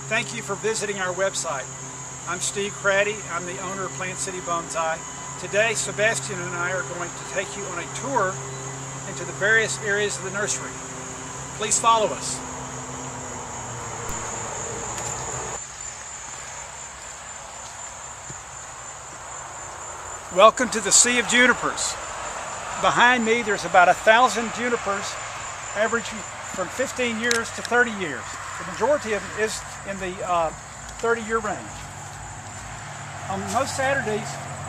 Thank you for visiting our website. I'm Steve Craddy. I'm the owner of Plant City Bonsai. Today, Sebastian and I are going to take you on a tour into the various areas of the nursery. Please follow us. Welcome to the Sea of Junipers. Behind me there's about 1,000 junipers, averaging from 15 years to 30 years. The majority of them is in the 30-year range. On most Saturdays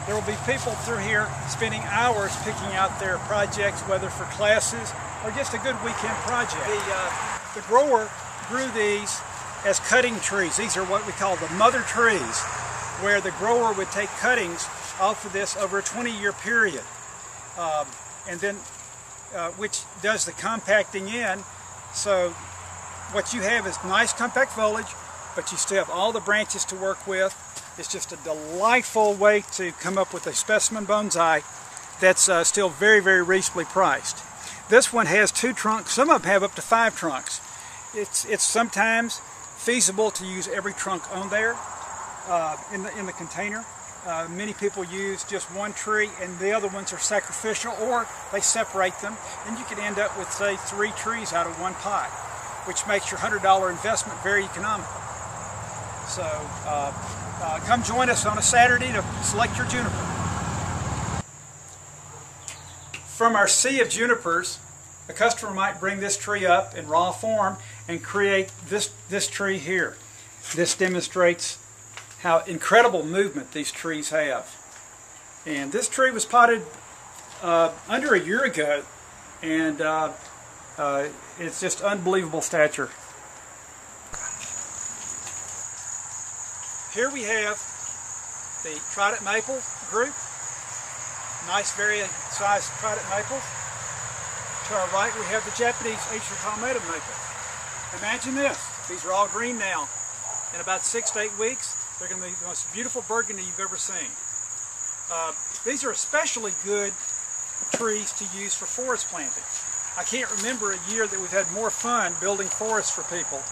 there will be people through here spending hours picking out their projects, whether for classes or just a good weekend project. The grower grew these as cutting trees. These are what we call the mother trees, where the grower would take cuttings off of this over a 20-year period, and then which does the compacting in. So what you have is nice compact foliage, but you still have all the branches to work with. It's just a delightful way to come up with a specimen bonsai that's still very, very reasonably priced. This one has 2 trunks. Some of them have up to 5 trunks. It's sometimes feasible to use every trunk on there in the container. Many people use just one tree and the other ones are sacrificial, or they separate them, and you can end up with, say, 3 trees out of one pot, which makes your $100 investment very economical. So come join us on a Saturday to select your juniper. From our sea of junipers, a customer might bring this tree up in raw form and create this tree here. This demonstrates how incredible movement these trees have. And this tree was potted under a year ago, and it's just unbelievable stature. Here we have the trident maple group, nice varied-sized trident maples. To our right we have the Japanese Acer palmetto maple. Imagine this, these are all green now. In about 6 to 8 weeks, they're going to be the most beautiful burgundy you've ever seen. These are especially good trees to use for forest planting. I can't remember a year that we've had more fun building forests for people.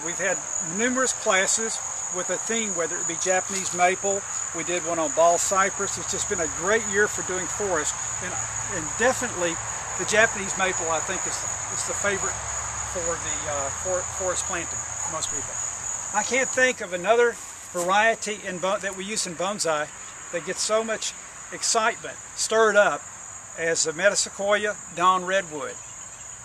We've had numerous classes with a theme, whether it be Japanese maple. We did one on ball cypress. It's just been a great year for doing forest, and definitely the Japanese maple, I think, is the favorite for the forest planting for most people. I can't think of another variety that we use in bonsai that gets so much excitement stirred up as the Metasequoia Dawn Redwood.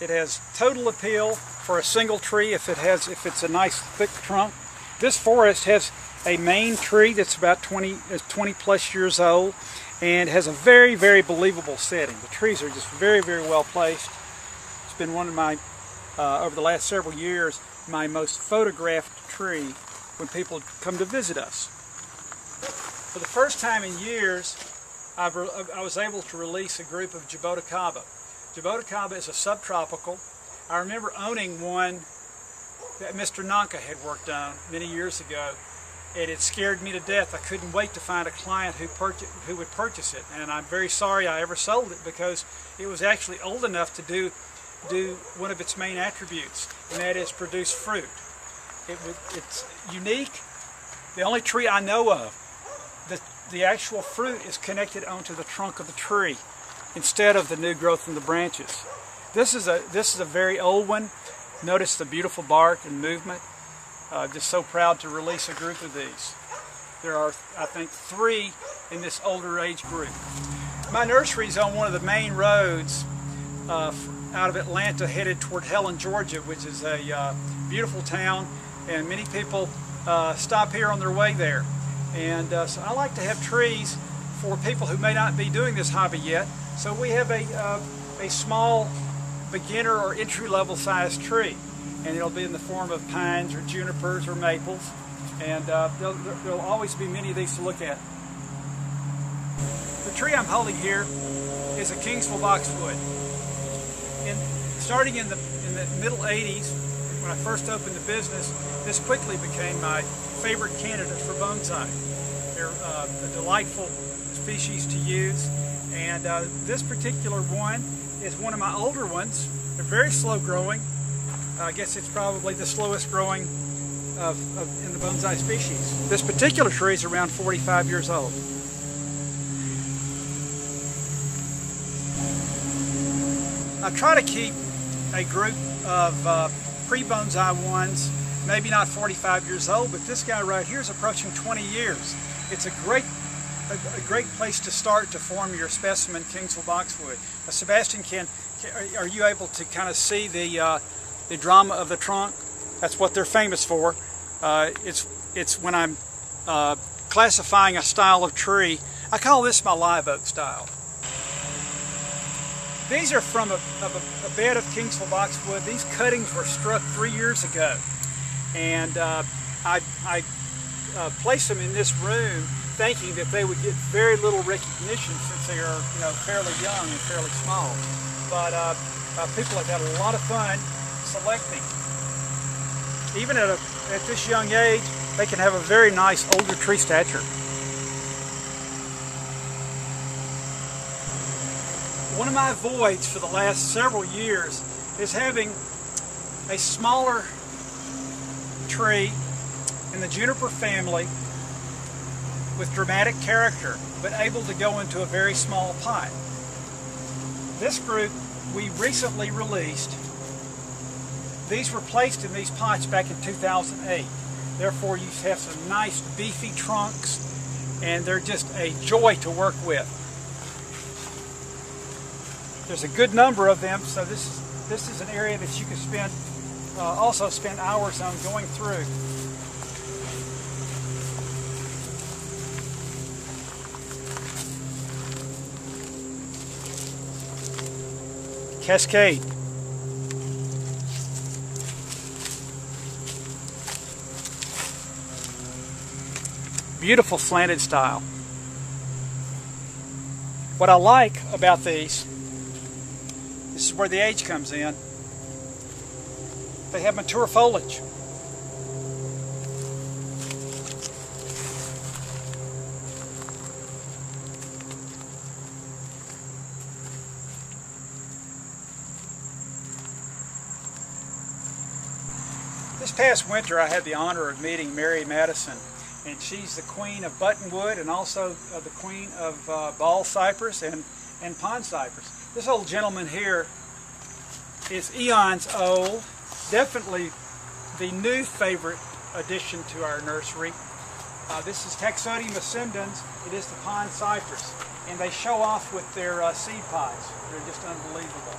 It has total appeal for a single tree if it's a nice thick trunk. This forest has a main tree that's about 20 plus years old and has a very, very believable setting. The trees are just very, very well placed. It's been one of my, over the last several years, my most photographed tree when people come to visit us. For the first time in years, I was able to release a group of Jabuticaba. Jabuticaba is a subtropical. I remember owning one that Mr. Nanka had worked on many years ago, and it scared me to death. I couldn't wait to find a client who would purchase it, and I'm very sorry I ever sold it, because it was actually old enough to do one of its main attributes, and that is produce fruit. It's unique. The only tree I know of the actual fruit is connected onto the trunk of the tree instead of the new growth in the branches. This is a very old one. Notice the beautiful bark and movement. Just so proud to release a group of these. There are, I think, 3 in this older age group. My nursery is on one of the main roads out of Atlanta headed toward Helen, Georgia, which is a beautiful town, and many people stop here on their way there. And so I like to have trees for people who may not be doing this hobby yet. So we have a small beginner or entry-level size tree, and it'll be in the form of pines or junipers or maples, and there'll always be many of these to look at. The tree I'm holding here is a Kingsville boxwood. Starting in the middle 80s, when I first opened the business, this quickly became my favorite candidate for bonsai. They're a delightful species to use, and this particular one is one of my older ones. They're very slow growing. I guess it's probably the slowest growing in the bonsai species. This particular tree is around 45 years old. I try to keep a group of pre-bonsai ones, maybe not 45 years old, but this guy right here is approaching 20 years. It's a great place to start to form your specimen Kingsville boxwood. Sebastian, are you able to kind of see the drama of the trunk? That's what they're famous for. It's when I'm classifying a style of tree, I call this my live oak style. These are from a bed of Kingsville boxwood. These cuttings were struck 3 years ago, and I placed them in this room thinking that they would get very little recognition since they are, fairly young and fairly small. But people have had a lot of fun selecting. Even at this young age, they can have a very nice older tree stature. One of my voids for the last several years is having a smaller tree in the Juniper family with dramatic character, but able to go into a very small pot. This group we recently released. These were placed in these pots back in 2008. Therefore, you have some nice beefy trunks, and they're just a joy to work with. There's a good number of them, so this is an area that you can also spend hours on going through. Cascade. Beautiful slanted style. What I like about these, this is where the age comes in. They have mature foliage. This past winter I had the honor of meeting Mary Madison, and she's the queen of buttonwood and also the queen of ball cypress and pond cypress. This old gentleman here is eons old, definitely the new favorite addition to our nursery. This is Taxodium ascendens. It is the pond cypress, and they show off with their seed pods. They're just unbelievable.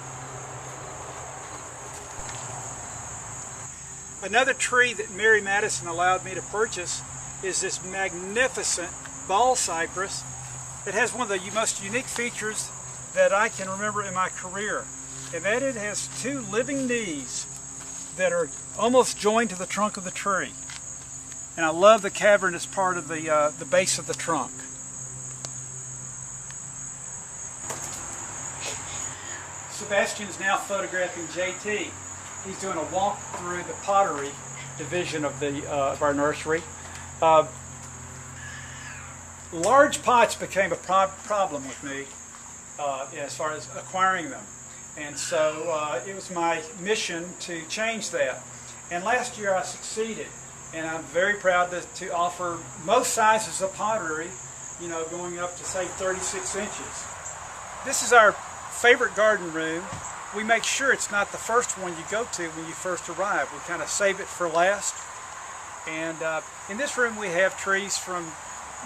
Another tree that Mary Madison allowed me to purchase is this magnificent ball cypress. It has one of the most unique features that I can remember in my career, and that it has two living knees that are almost joined to the trunk of the tree. And I love the cavernous part of the base of the trunk. Sebastian is now photographing JT. He's doing a walk through the pottery division of our nursery. Large pots became a problem with me as far as acquiring them, and so it was my mission to change that. And last year I succeeded, and I'm very proud to offer most sizes of pottery, going up to say 36 inches. This is our favorite garden room. We make sure it's not the first one you go to when you first arrive. We kind of save it for last. And in this room we have trees from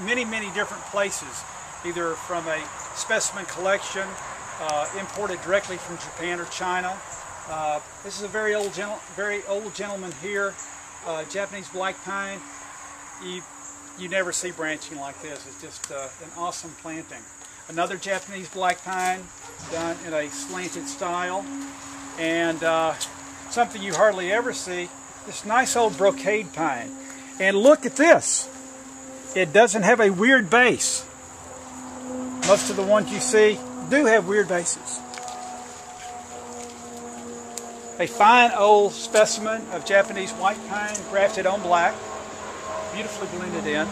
many, many different places, either from a specimen collection, imported directly from Japan or China. This is a very old gentleman here, Japanese black pine. You never see branching like this. It's just an awesome planting. Another Japanese black pine done in a slanted style, and something you hardly ever see, this nice old brocade pine. And look at this. It doesn't have a weird base. Most of the ones you see do have weird bases. A fine old specimen of Japanese white pine grafted on black, beautifully blended in.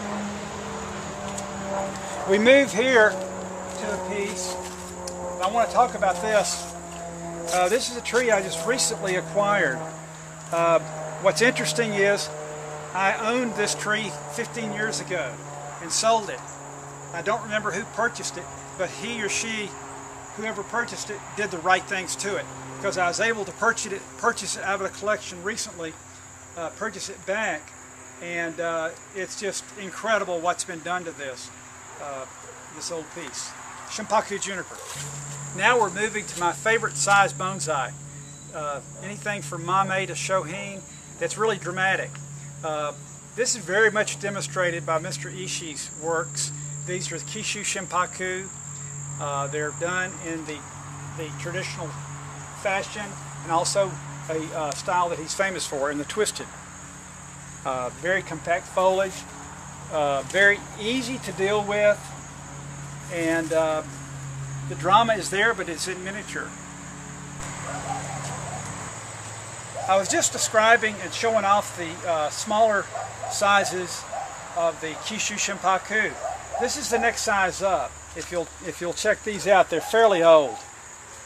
We move here to a piece. I want to talk about this. This is a tree I just recently acquired. What's interesting is I owned this tree 15 years ago and sold it. I don't remember who purchased it, but he or she, whoever purchased it, did the right things to it, because I was able to purchase it out of the collection recently, purchase it back, and it's just incredible what's been done to this old piece. Shimpaku Juniper. Now we're moving to my favorite size bonsai. Anything from Mame to Shohin that's really dramatic. This is very much demonstrated by Mr. Ishii's works. These are the Kishu Shimpaku. They're done in the traditional fashion, and also a style that he's famous for, in the twisted. Very compact foliage, very easy to deal with, and the drama is there, but it's in miniature. I was just describing and showing off the smaller sizes of the Kishu Shimpaku. This is the next size up. If you'll check these out, they're fairly old.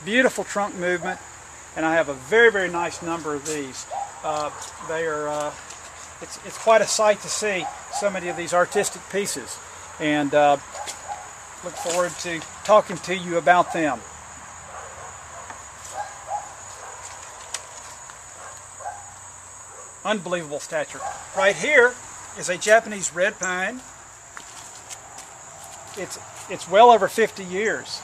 Beautiful trunk movement, and I have a very, very nice number of these. It's quite a sight to see so many of these artistic pieces, and look forward to talking to you about them. Unbelievable stature. Right here is a Japanese red pine. It's well over 50 years.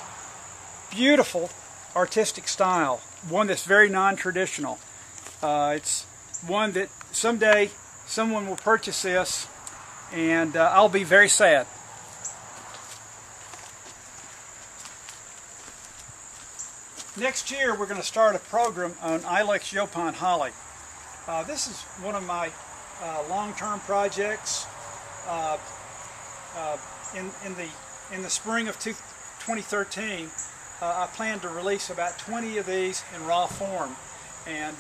Beautiful artistic style. One that's very non-traditional. It's one that someday someone will purchase this, and I'll be very sad. Next year we're going to start a program on Ilex Yaupon holly. This is one of my long-term projects. In the spring of 2013, I plan to release about 20 of these in raw form, and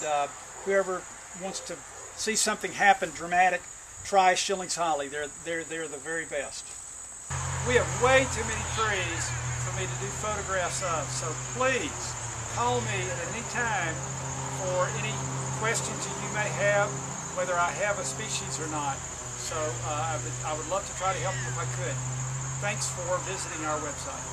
whoever wants to see something happen dramatic, try Schilling's holly. They're the very best. We have way too many trees for me to do photographs of, so please call me at any time for any questions that you may have, whether I have a species or not. So I would love to try to help you if I could. Thanks for visiting our website.